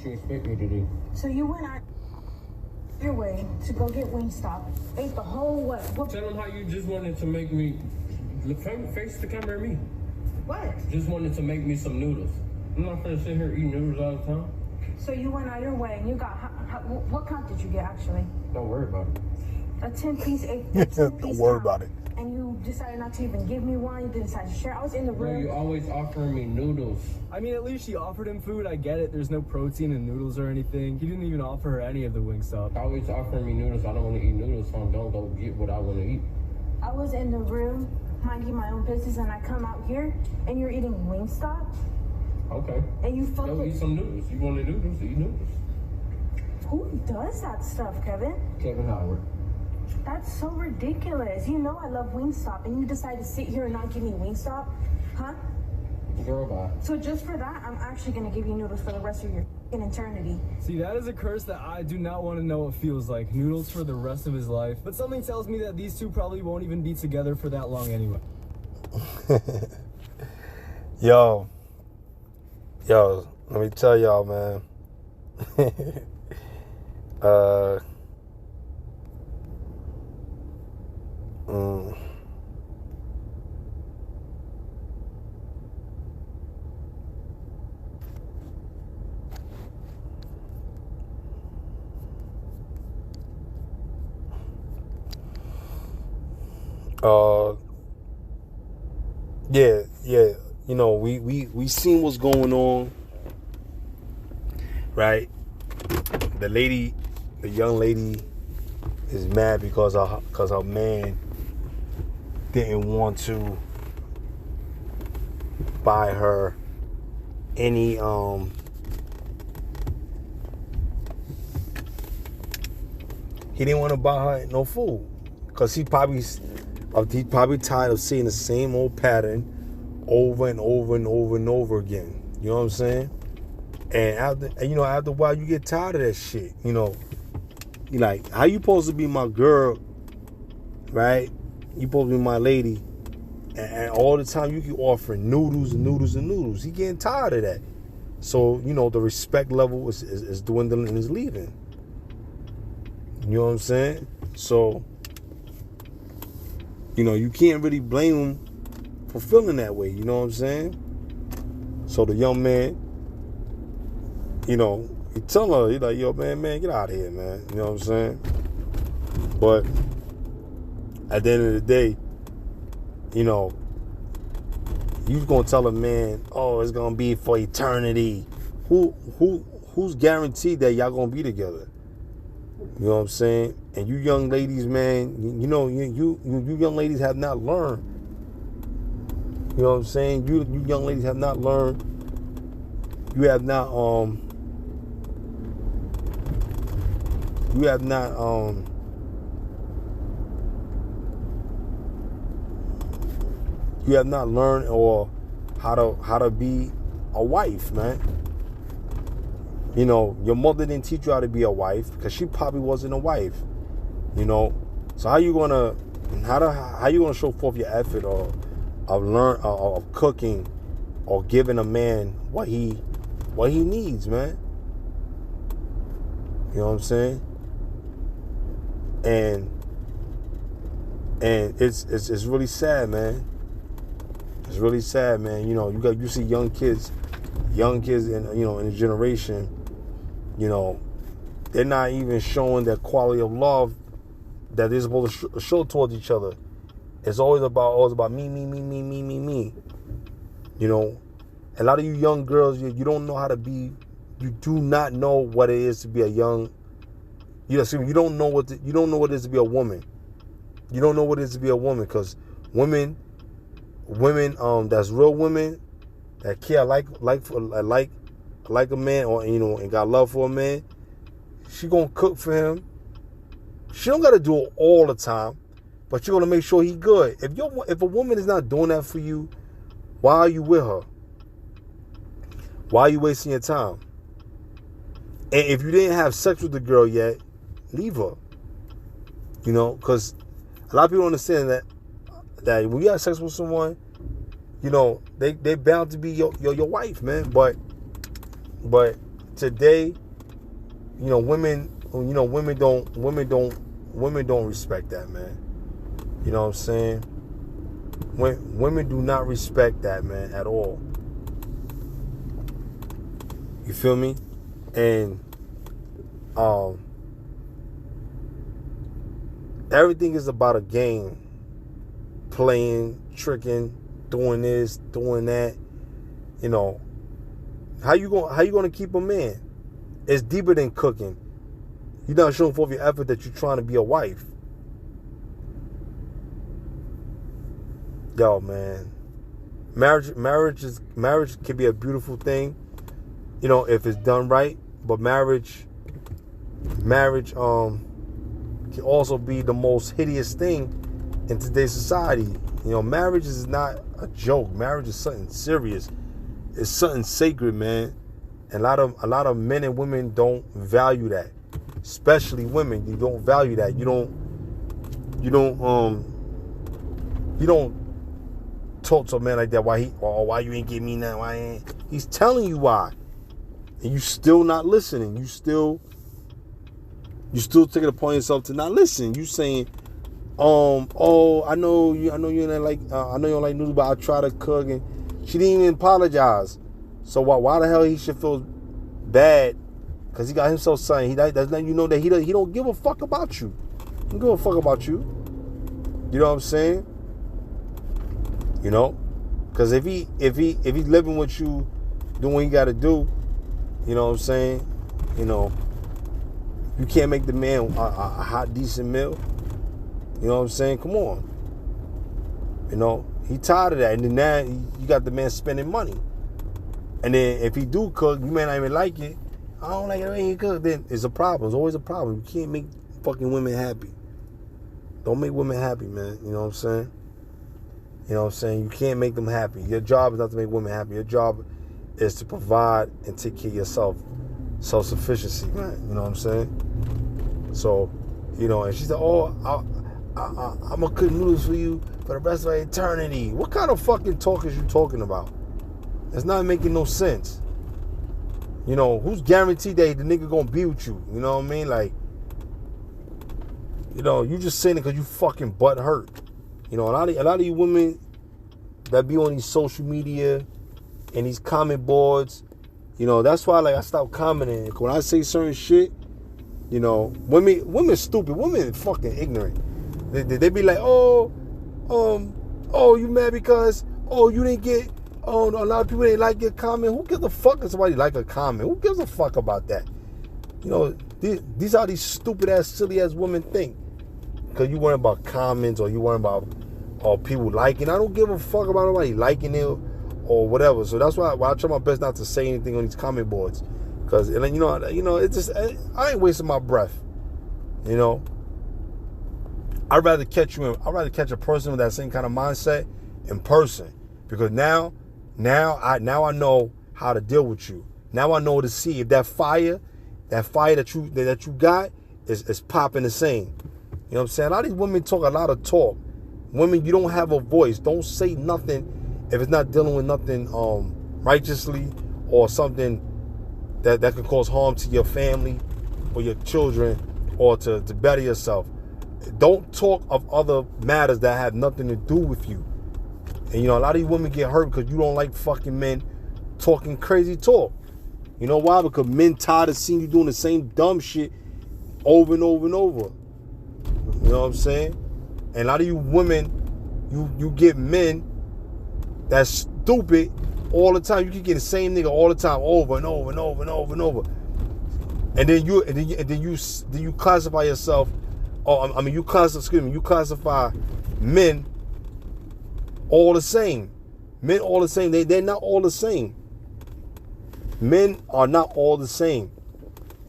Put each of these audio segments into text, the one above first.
you expect me to do? So you went out your way to go get Wingstop, ate the whole what? Tell them how you just wanted to make me face the camera at me. What? Just wanted to make me some noodles. I'm not gonna sit here eating noodles all the time. So you went out your way and you got what count did you get actually? Don't worry about it. A 10-piece, Don't worry about it. And you decided not to even give me one. You decided to share. I was in the room. Bro, you always offering me noodles. I mean, at least she offered him food. I get it. There's no protein in noodles or anything. He didn't even offer her any of the Wingstop. Always offering me noodles. I don't want to eat noodles, so I don't go get what I want to eat. I was in the room minding my own business, and I come out here, and you're eating Wingstop. Okay. And you fucking eat some noodles. You wanted noodles? Eat noodles. Who does that stuff, Kevin? Kevin Howard. That's so ridiculous. You know I love Wingstop, and you decide to sit here and not give me Wingstop, huh? Girl, bye. So just for that, I'm actually gonna give you noodles for the rest of your eternity. See, that is a curse that I do not want to know what feels like. Noodles for the rest of his life. But something tells me that these two probably won't even be together for that long anyway. Yo, let me tell y'all, man. Yeah. You know, we seen what's going on, right? The young lady is mad because her man didn't want to buy her any he didn't want to buy her no food because he probably tired of seeing the same old pattern over and over and over and over again. You know what I'm saying? And after a while, you get tired of that shit. You know, you like, how you supposed to be my girl, right? You supposed to be my lady, and all the time you keep offering noodles and noodles and noodles. He getting tired of that. So, you know, the respect level is dwindling and is leaving. You know what I'm saying? So, you know, you can't really blame him for feeling that way. You know what I'm saying? So the young man, you know, he tell her, he like, yo, man, get out of here, man. You know what I'm saying? But at the end of the day, you know, you gonna tell a man, oh, it's gonna be for eternity. Who's guaranteed that y'all gonna be together? You know what I'm saying? And you young ladies, man, you know, you young ladies have not learned. You know what I'm saying? You young ladies have not learned. You have not learned or how to be a wife, man. You know, your mother didn't teach you how to be a wife because she probably wasn't a wife. You know, so how you gonna show forth your effort or of cooking or giving a man what he needs, man? You know what I'm saying? And it's really sad, man. It's really sad, man. You know, you see young kids in, you know, in a generation, you know, they're not even showing that quality of love that they're supposed to show towards each other. It's always about me. You know, a lot of you young girls, you don't know how to be. You do not know what it is to be a young. You don't know what it is to be a woman. You don't know what it is to be a woman, because women, that's real women that care like a man, or, you know, and got love for a man. She gonna cook for him. She don't gotta do it all the time, but you're gonna make sure he good. If a woman is not doing that for you, why are you with her? Why are you wasting your time? And if you didn't have sex with the girl yet, leave her. You know, because a lot of people don't understand that when you have sex with someone, you know, they bound to be your wife, man. But today, women don't respect that, man. You know what I'm saying? Women do not respect that, man, at all. You feel me? And everything is about a game. Playing, tricking, doing this, doing that. How you gonna keep a man? It's deeper than cooking. You're not showing forth your effort that you're trying to be a wife. Yo, man. Marriage can be a beautiful thing, if it's done right. But marriage can also be the most hideous thing in today's society. Marriage is not a joke. Marriage is something serious. It's something sacred, man. And a lot of men and women don't value that. Especially women, you don't value that. You don't talk to a man like that. Why you ain't give me that? Why ain't? He's telling you why, and you still not listening. You still taking it upon yourself to not listen. You saying, I know you don't like noodles, but I try to cook, and she didn't even apologize. So why the hell he should feel bad? Because he got himself something. That's letting you know that he don't give a fuck about you. He don't give a fuck about you. You know what I'm saying? Because if he's living with you, doing what he got to do, you know what I'm saying? You can't make the man a hot, decent meal. You know what I'm saying? Come on. He tired of that. And then now you got the man spending money. And then if he do cook, you may not even like it. I don't like it when he cook. Then it's a problem. It's always a problem. You can't make fucking women happy. Don't make women happy, man. You know what I'm saying? You can't make them happy. Your job is not to make women happy. Your job is to provide and take care of yourself. Self-sufficiency, man. You know what I'm saying? So, and she said, I'm gonna cook noodles for you for the rest of eternity. What kind of fucking talk is you talking about? It's not making no sense. Who's guaranteed that the nigga gonna be with you? You know what I mean? Like, you just saying it because you fucking butt hurt. A lot of you women that be on these social media and these comment boards, that's why I stopped commenting. When I say certain shit, women stupid, women fucking ignorant. They be like, you mad because you didn't get a lot of people didn't like your comment. Who gives a fuck if somebody like a comment? Who gives a fuck about that? These are these stupid ass, silly ass women think. Because you worry about comments or you worry about people liking. I don't give a fuck about nobody liking it or whatever. So that's why I try my best not to say anything on these comment boards. Because, it's just, I ain't wasting my breath. I'd rather catch a person with that same kind of mindset in person. Because now I know how to deal with you. Now I know to see if that fire that you got is popping the same. You know what I'm saying? A lot of these women talk a lot of talk. Women, you don't have a voice. Don't say nothing if it's not dealing with nothing righteously or something that can cause harm to your family or your children or to better yourself. Don't talk of other matters that have nothing to do with you. And a lot of these women get hurt because you don't like fucking men talking crazy talk. You know why? Because men tired of seeing you doing the same dumb shit over and over and over. You know what I'm saying? And a lot of you women, you get men that's stupid all the time. You can get the same nigga all the time, over and over and over and over and over. And then you classify yourself. You classify men all the same. Men all the same. They're not all the same. Men are not all the same.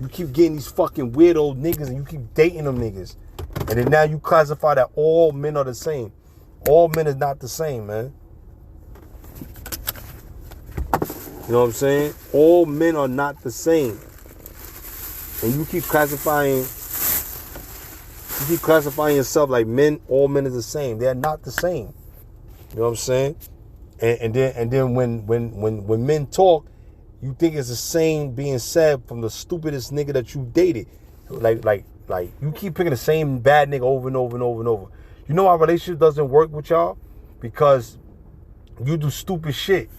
You keep getting these fucking weirdo niggas and you keep dating them niggas. And then now you classify that all men are the same. All men is not the same, man. You know what I'm saying? All men are not the same. And you keep classifying yourself like men, all men is the same. They're not the same. You know what I'm saying? And then when men talk, you think it's the same being said from the stupidest nigga that you dated. Like you keep picking the same bad nigga over and over and over and over. You know why relationship doesn't work with y'all? Because you do stupid shit.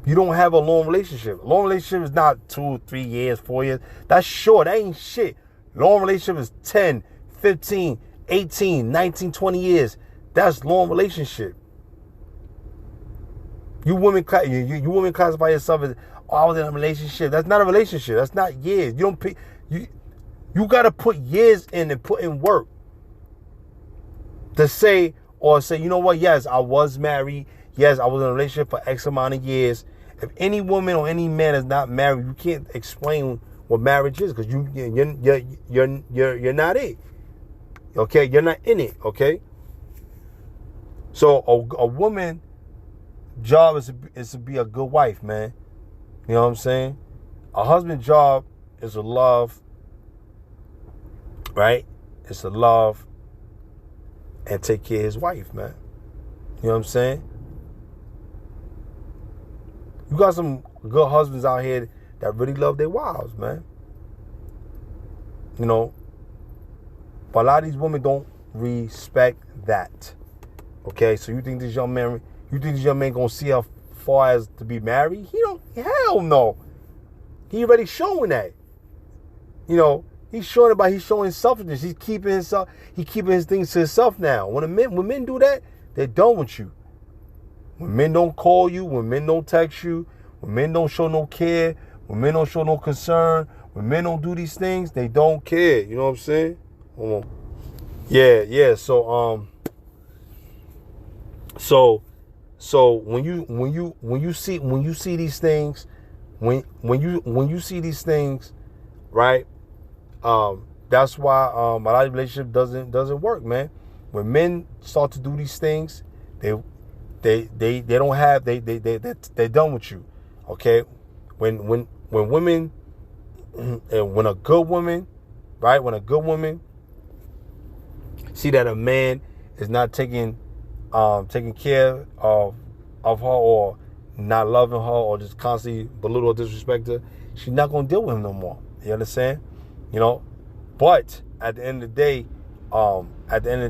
You don't have a long relationship. A long relationship is not 2, 3 years, 4 years. That's short. That ain't shit. Long relationship is 10, 15, 18, 19, 20 years. That's long relationship. You women classify yourself as, oh, I was in a relationship. That's not a relationship. That's not years. You don't pick. You got to put years in and put in work to say, you know what? Yes, I was married. Yes, I was in a relationship for X amount of years. If any woman or any man is not married, you can't explain what marriage is because you're not it. Okay, you're not in it. Okay. So a woman job is to be a good wife, man. You know what I'm saying? A husband's job is to love, right? It's to love and take care of his wife, man. You know what I'm saying? You got some good husbands out here that really love their wives, man. You know, but a lot of these women don't respect that. Okay, so you think this young man gonna see how far as to be married? Hell no. He already showing that. You know, he's showing his selfishness. He's keeping his things to himself now. When men do that, they're done with you. When men don't call you, when men don't text you, when men don't show no care, when men don't show no concern, when men don't do these things, they don't care. You know what I'm saying? Hold on. Yeah. So when you see these things, when you see these things, right? That's why a lot of relationship doesn't work, man. When men start to do these things, they're done with you. Okay? When women and when a good woman, right? When a good woman see that a man is not taking care of her or not loving her or just constantly belittle or disrespect her, she's not gonna deal with him no more. You understand? You know? But at the end of the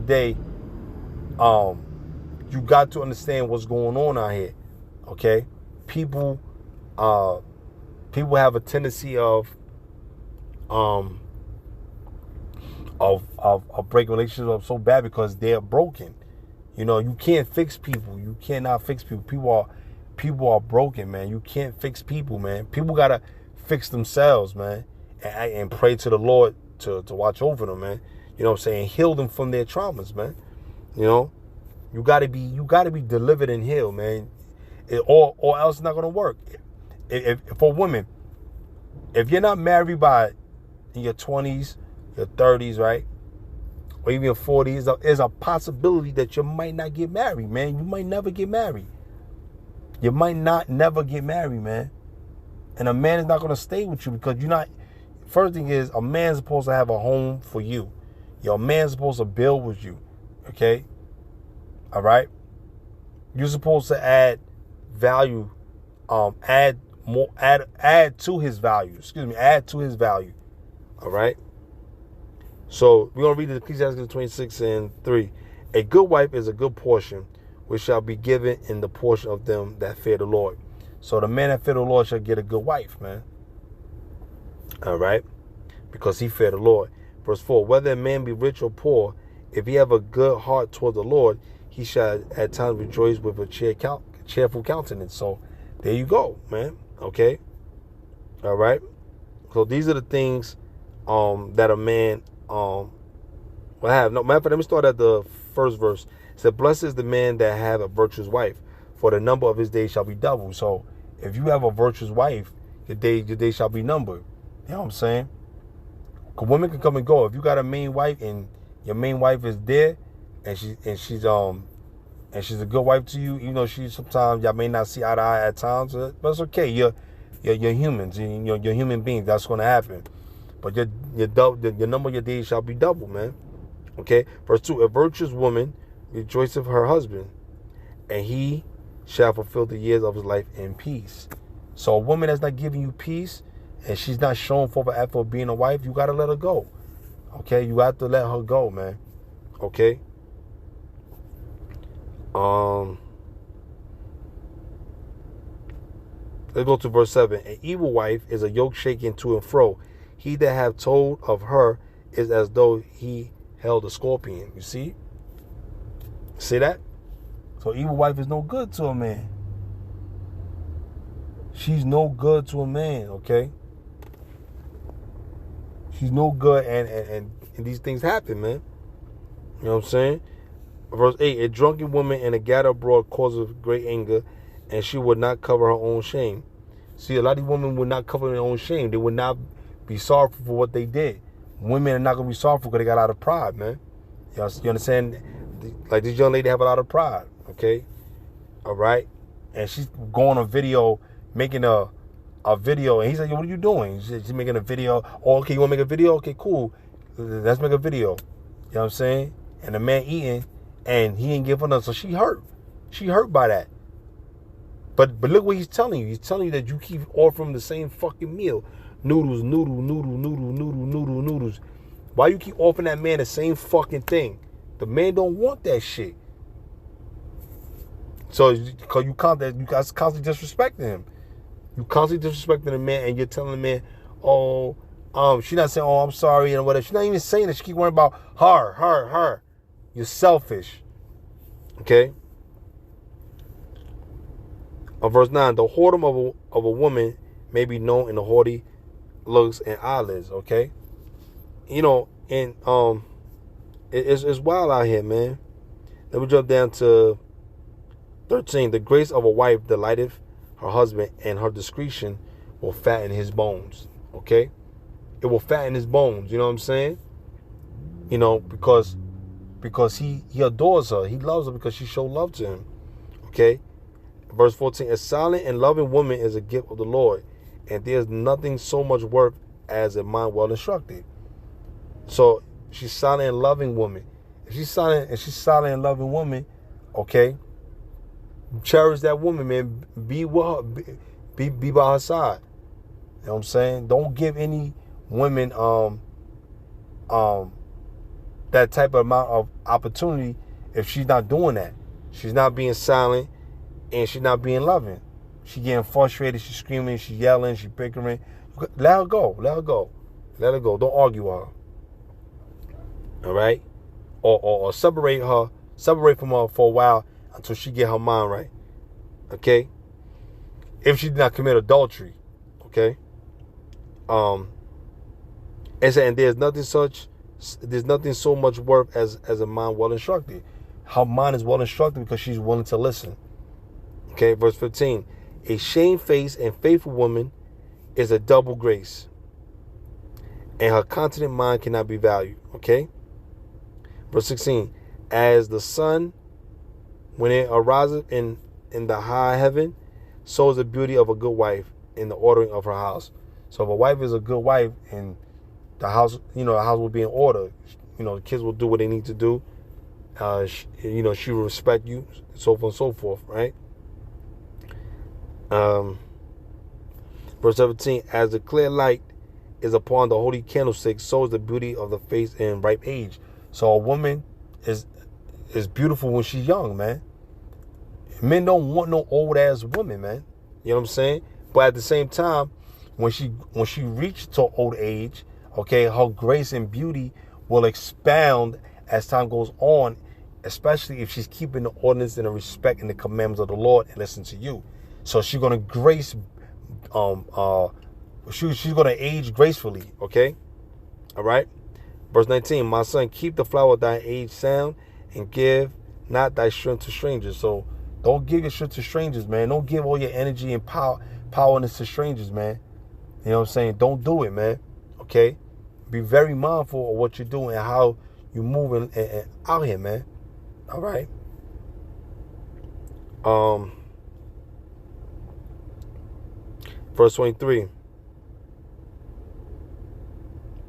day, you got to understand what's going on out here. Okay? People have a tendency of breaking relationships up so bad because they're broken. You know, you can't fix people. You cannot fix people. People are broken, man. You can't fix people, man. People gotta fix themselves, man, and pray to the Lord to watch over them, man. You know what I'm saying? Heal them from their traumas, man. You know, you gotta be delivered and healed, man. Or else it's not gonna work. If for women, if you're not married by in your 20s, your 30s, right? Or even your 40s, there's a possibility that you might not get married, man. You might never get married. You might never get married, man. And a man is not going to stay with you because you're not. First thing is, a man's supposed to have a home for you. Your man's supposed to build with you. Okay? All right? You're supposed to add value, add to his value. Add to his value. All right? So we're going to read Ecclesiastes 26:3. A good wife is a good portion, which shall be given in the portion of them that fear the Lord. So the man that fear the Lord shall get a good wife, man. All right? Because he fear the Lord. Verse 4, whether a man be rich or poor, if he have a good heart toward the Lord, he shall at times rejoice with a cheerful countenance. So there you go, man. Okay? All right? So these are the things that a man will have. No, matter of fact, let me start at the first verse. It said, blessed is the man that have a virtuous wife, for the number of his days shall be doubled. So if you have a virtuous wife, your days shall be numbered. You know what I'm saying? Because women can come and go. If you got a main wife and your main wife is there, and she's a good wife to you, even though sometimes y'all may not see eye to eye at times, but it's okay. You're humans. You're human beings. That's going to happen. But your number of your days shall be double, man. Okay? Verse 2, a virtuous woman rejoiceth her husband, and he shall fulfill the years of his life in peace. So a woman that's not giving you peace and she's not showing forth an effort of being a wife, you got to let her go. Okay? You have to let her go, man. Okay? Let's go to verse 7. An evil wife is a yoke shaken to and fro. He that hath told of her is as though he held a scorpion. You see? See that? So evil wife is no good to a man. She's no good to a man, okay? She's no good, and these things happen, man. You know what I'm saying? Verse 8, a drunken woman and a gathered abroad causes great anger, and she would not cover her own shame. See, a lot of these women would not cover their own shame. They would not be sorrowful for what they did. Women are not going to be sorrowful because they got a lot of pride, man. You understand? Like, this young lady have a lot of pride, okay? All right? And she's going on video, making a video, and he's like, yo, what are you doing? She's making a video. Oh, okay, you want to make a video? Okay, cool. Let's make a video. You know what I'm saying? And the man eating, and he ain't giving up, so she hurt. She hurt by that. But look what he's telling you. He's telling you that you keep offering the same fucking meal. Noodles. Why you keep offering that man the same fucking thing? The man don't want that shit. So, because you guys constantly disrespecting him. You constantly disrespecting the man, and you're telling the man, oh, she's not saying, oh, I'm sorry, and whatever. She's not even saying that. She keep worrying about her. You're selfish. Okay? Verse 9, the whoredom of a woman may be known in the haughty looks and eyelids, okay? You know, and it's wild out here, man. Let me jump down to 13. The grace of a wife delighteth her husband, and her discretion will fatten his bones, okay? It will fatten his bones, you know what I'm saying? You know, because he adores her. He loves her because she showed love to him, okay? Verse 14, a silent and loving woman is a gift of the Lord, and there's nothing so much worth as a mind well instructed. So she's silent and loving woman. If she's silent and loving woman, okay, cherish that woman, man. Be with her, be by her side. You know what I'm saying? Don't give any women that type of amount of opportunity if she's not doing that. She's not being silent. And she's not being loving. She getting frustrated. She's screaming. She's yelling. She's bickering. Let her go. Don't argue with her. All right? Or separate from her for a while until she get her mind right. Okay? If she did not commit adultery. Okay? And there's nothing so much worth as a mind well instructed. Her mind is well instructed because she's willing to listen. Okay, verse 15. A shamefaced and faithful woman is a double grace, and her continent mind cannot be valued. Okay? Verse 16. As the sun, when it arises in the high heaven, so is the beauty of a good wife in the ordering of her house. So if a wife is a good wife, and the house will be in order. You know, the kids will do what they need to do. She will respect you, so on and so forth, right? Verse 17, as the clear light is upon the holy candlestick, so is the beauty of the face in ripe age. So a woman is beautiful when she's young, man. Men don't want no old ass woman, man. You know what I'm saying? But at the same time, when she reaches to old age, okay, her grace and beauty will expound as time goes on, especially if she's keeping the ordinance and the respect and the commandments of the Lord and listen to you. So she's gonna she's gonna age gracefully, okay? All right. Verse 19, my son, keep the flower of thy age sound, and give not thy strength to strangers. So don't give your strength to strangers, man. Don't give all your energy and powerness to strangers, man. You know what I'm saying? Don't do it, man. Okay? Be very mindful of what you're doing and how you're moving and out here, man. All right. Verse 23.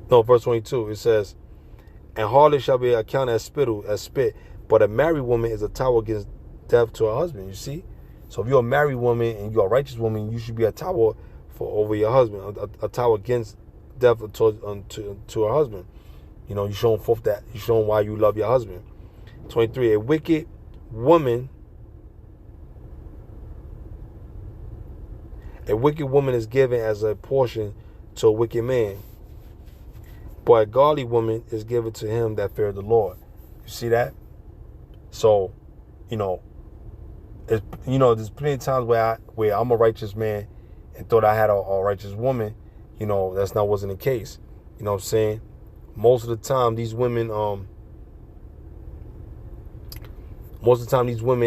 No, verse 22. It says, and harlot shall be accounted as spit, but a married woman is a tower against death to her husband. You see? So if you're a married woman and you're a righteous woman, you should be a tower over your husband, a tower against death to her husband. You know, you showing forth that, you showing why you love your husband. 23, a wicked woman is given as a portion to a wicked man, but a godly woman is given to him that fear the Lord. You see that? So, there's plenty of times where I'm a righteous man and thought I had a righteous woman. That's not wasn't the case. You know what I'm saying? Most of the time, these women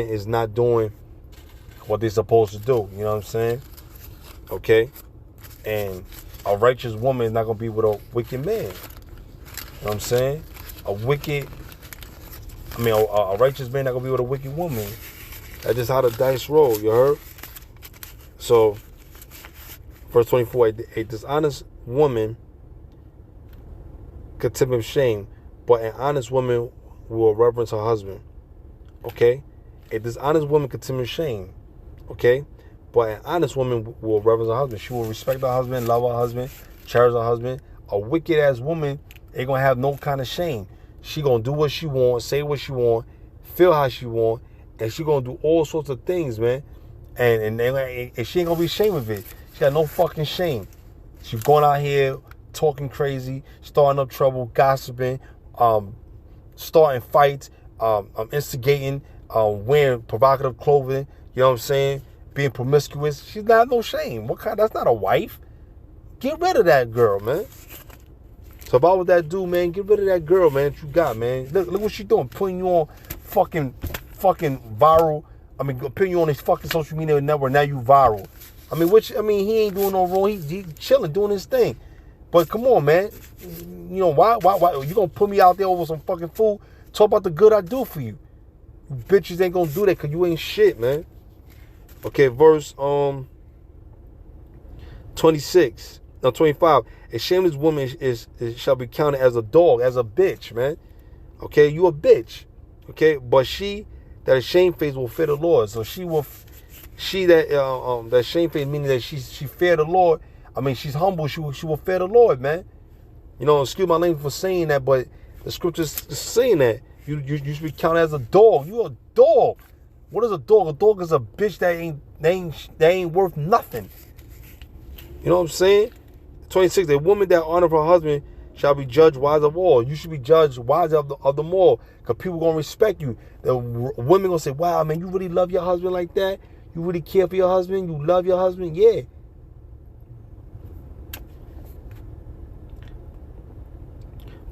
is not doing what they're supposed to do. You know what I'm saying? Okay? And a righteous woman is not going to be with a wicked man. You know what I'm saying? A righteous man not going to be with a wicked woman. That's just how the dice roll, you heard? So, verse 24, a dishonest woman contempts shame, but an honest woman will reverence her husband. Okay? A dishonest woman contempts shame. Okay? But an honest woman will reverence her husband. She will respect her husband, love her husband, cherish her husband. A wicked ass woman ain't gonna have no kind of shame. She gonna do what she want, say what she want, feel how she want, and she gonna do all sorts of things, man. And she ain't gonna be ashamed of it. She got no fucking shame. She going out here talking crazy, starting up trouble, gossiping, starting fights, instigating, wearing provocative clothing. You know what I'm saying? Being promiscuous. She's not no shame. That's not a wife. Get rid of that girl, man. So if I was that dude, man, get rid of that girl, man, that you got, man. Look what she doing. Putting you on fucking viral. Putting you on this fucking social media network. Now you viral. He ain't doing no wrong. He chilling, doing his thing. But come on, man. Why you gonna put me out there over some fucking food? Talk about the good I do for you. You bitches ain't gonna do that because you ain't shit, man. Okay, verse 25. A shameless woman shall be counted as a dog, as a bitch, man. Okay, you a bitch. Okay, but she that is shamefaced will fear the Lord. So that shamefaced, meaning that she fear the Lord. She's humble. She will fear the Lord, man. Excuse my language for saying that, but the scripture's saying that you should be counted as a dog. You a dog. What is a dog? A dog is a bitch that ain't worth nothing. You know what I'm saying? 26. A woman that honors her husband shall be judged wise of all. You should be judged wise of them all, because people gonna respect you. The women gonna say, "Wow, man, you really love your husband like that? You really care for your husband? You love your husband?" Yeah.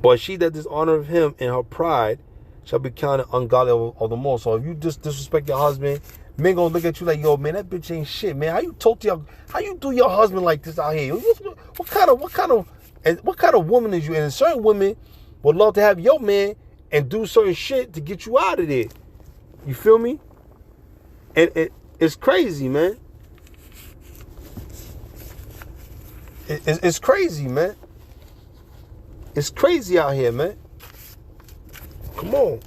But she that dishonors him in her pride shall be counted ungodly of them all. So if you just disrespect your husband, men gonna look at you like, "Yo, man, that bitch ain't shit, man. How you do your husband like this out here? What kind of woman is you?" And certain women would love to have your man and do certain shit to get you out of there. You feel me? And it's crazy, man. It's crazy, man. It's crazy out here, man. Come on.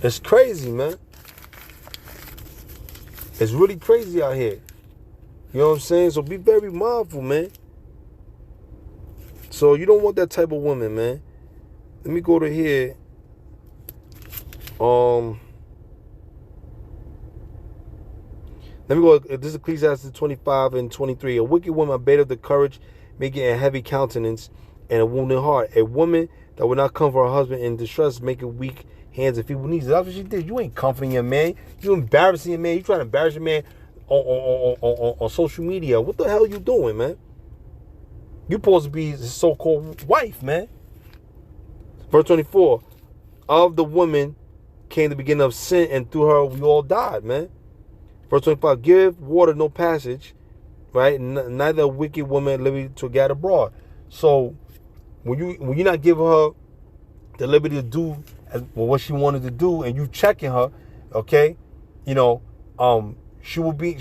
It's crazy, man. It's really crazy out here. You know what I'm saying? So be very mindful, man. So you don't want that type of woman, man. Let me go to here. Let me go. This is Ecclesiastes 25 and 23. A wicked woman abated the courage, making a heavy countenance and a wounded heart. A woman that will not comfort her husband in distress, making weak hands and feeble knees. That's what she did. You ain't comforting your man. You embarrassing your man. You trying to embarrass your man on social media. What the hell are you doing, man? You supposed to be his so-called wife, man. Verse 24. Of the woman came the beginning of sin, and through her we all died, man. Verse 25, give water no passage, right? Neither a wicked woman liberty to gather abroad. So when you're not giving her the liberty to do what she wanted to do, and you checking her, okay, she will be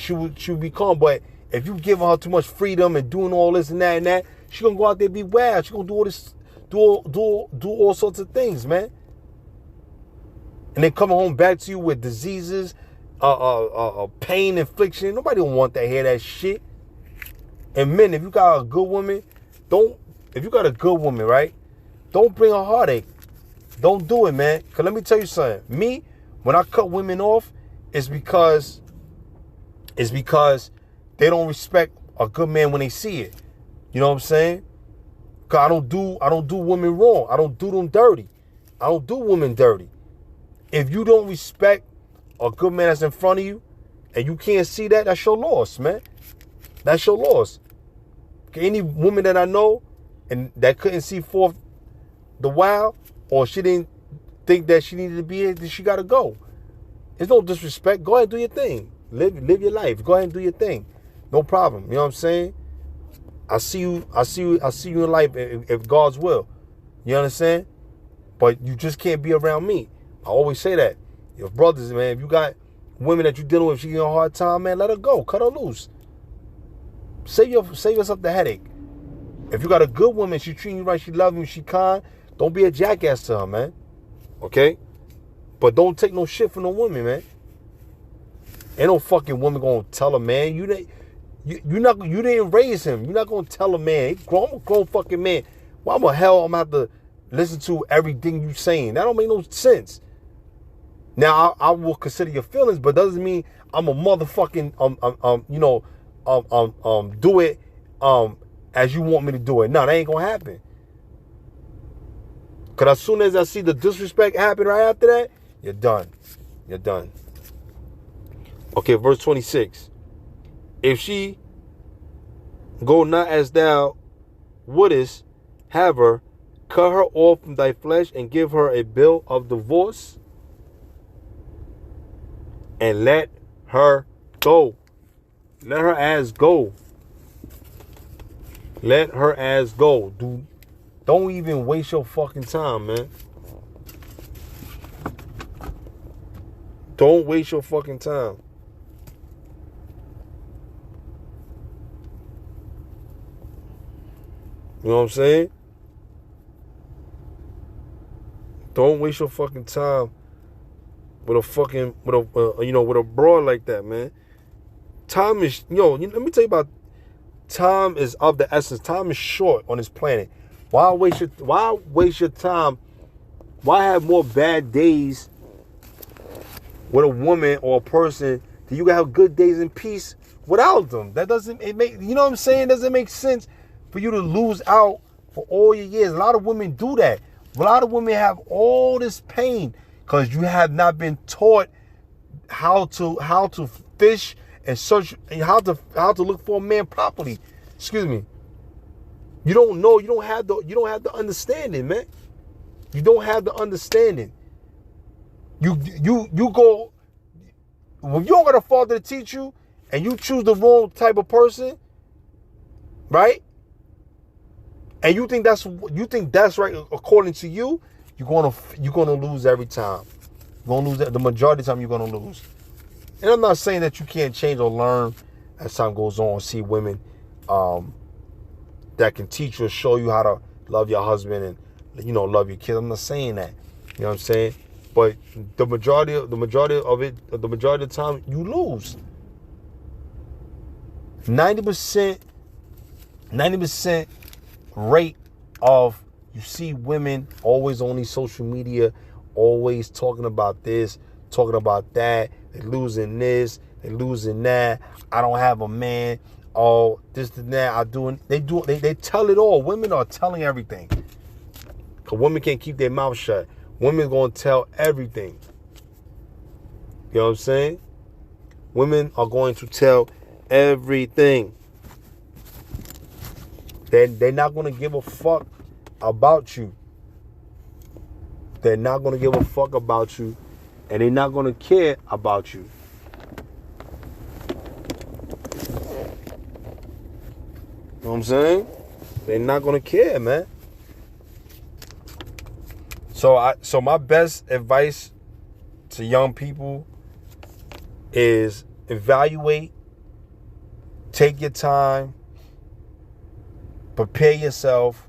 calm. But if you giving her too much freedom and doing all this and that, She gonna go out there and be wild. She gonna do all this, do all sorts of things, man. And then coming home back to you with diseases, pain, infliction. Nobody don't want to hear that shit. And men, if you got a good woman, if you got a good woman, right? Don't bring a heartache. Don't do it, man. Because let me tell you something. Me, when I cut women off, it's because they don't respect a good man when they see it. You know what I'm saying? Because I don't do women wrong. I don't do them dirty. I don't do women dirty. If you don't respect a good man that's in front of you and you can't see that, that's your loss, man. That's your loss. Any woman that I know and that couldn't see forth the wild, or she didn't think that she needed to be here, then she got to go. There's no disrespect. Go ahead and do your thing. Live your life. Go ahead and do your thing. No problem. You know what I'm saying? I see you in life if God's will. You understand? But you just can't be around me. I always say that. Your brothers, man, if you got women that you're dealing with, she giving you a hard time, man, let her go. Cut her loose. Save yourself the headache. If you got a good woman, she treating you right, she loving you, she kind, don't be a jackass to her, man. Okay? But don't take no shit from no woman, man. Ain't no fucking woman gonna tell a man. You didn't raise him. You're not gonna tell a man. I'm a grown fucking man. Why the hell I'm gonna have to listen to everything you saying? That don't make no sense. Now I will consider your feelings, but doesn't mean I'm a motherfucking do it as you want me to do it. No, that ain't gonna happen. Cause as soon as I see the disrespect happen right after that, you're done. You're done. Okay, verse 26. If she go not as thou wouldest have her, cut her off from thy flesh and give her a bill of divorce, and let her go. Let her ass go. Let her ass go. Don't even waste your fucking time, man. Don't waste your fucking time. You know what I'm saying? Don't waste your fucking time with a broad like that, man. Time is, let me tell you about time is of the essence. Time is short on this planet. Why waste your time? Why have more bad days with a woman or a person that you can have good days in peace without them? That doesn't, you know what I'm saying? Doesn't make sense for you to lose out for all your years. A lot of women do that. A lot of women have all this pain because you have not been taught how to fish and search, and how to look for a man properly. Excuse me. You don't know. You don't have the understanding, man. You don't have the understanding. You go, when you don't got a father to teach you, and you choose the wrong type of person, right? And you think that's right according to you, you're gonna lose every time. You're gonna lose the majority of the time. You're gonna lose. And I'm not saying that you can't change or learn as time goes on. See women that can teach you or show you how to love your husband and love your kids. I'm not saying that. You know what I'm saying? But the majority of the time you lose. 90% rate of, you see women always on these social media, always talking about this, talking about that. They're losing this, they're losing that. I don't have a man. Oh, this and that. They tell it all. Women are telling everything. Because women can't keep their mouth shut. Women gonna tell everything. You know what I'm saying? Women are going to tell everything. They're not going to give a fuck about you. They're not going to give a fuck about you. And they're not going to care about you. You know what I'm saying? They're not going to care, man. So my best advice to young people is evaluate, take your time, prepare yourself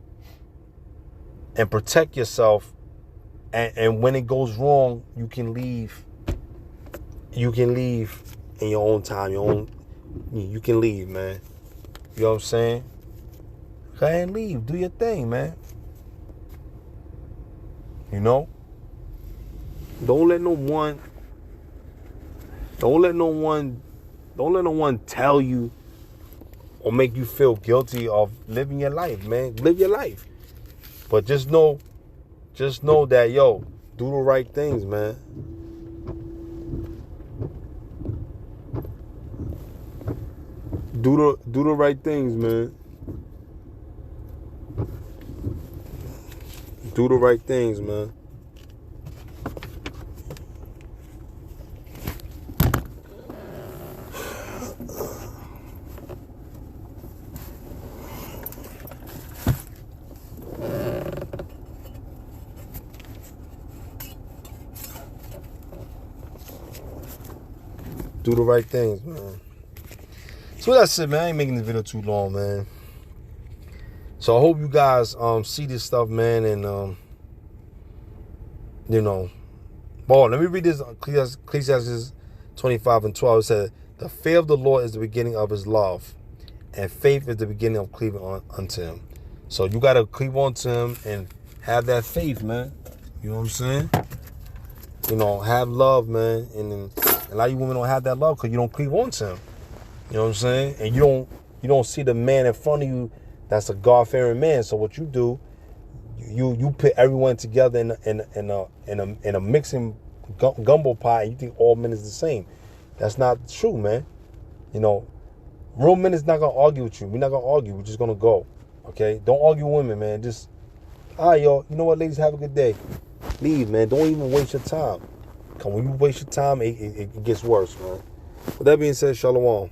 and protect yourself. And when it goes wrong, you can leave. You can leave in your own time, you can leave, man. You know what I'm saying? Go ahead and leave. Do your thing, man. You know? Don't let no one tell you or make you feel guilty of living your life, man. Live your life. But just know that, yo, do the right things, man. Do the right things, man. Do the right things, man. Do the right things, man. So that's it, man. I ain't making this video too long, man. So I hope you guys see this stuff, man, and you know. Well, let me read this. Ecclesiastes 25:12. It says, "The fear of the Lord is the beginning of His love, and faith is the beginning of cleaving unto Him." So you gotta cleave onto Him and have that faith, man. You know what I'm saying? You know, have love, man. And a lot of you women don't have that love because you don't cleave onto Him. You know what I'm saying? And you don't see the man in front of you that's a God-fearing man. So what you do, you put everyone together in a mixing gumbo pot, and you think all men is the same. That's not true, man. You know, real men is not gonna argue with you. We're not gonna argue. We're just gonna go. Okay? Don't argue with women, man. Just, all right, yo. You know what, ladies? Have a good day. Leave, man. Don't even waste your time. When you waste your time, it gets worse, man. With that being said, shalom.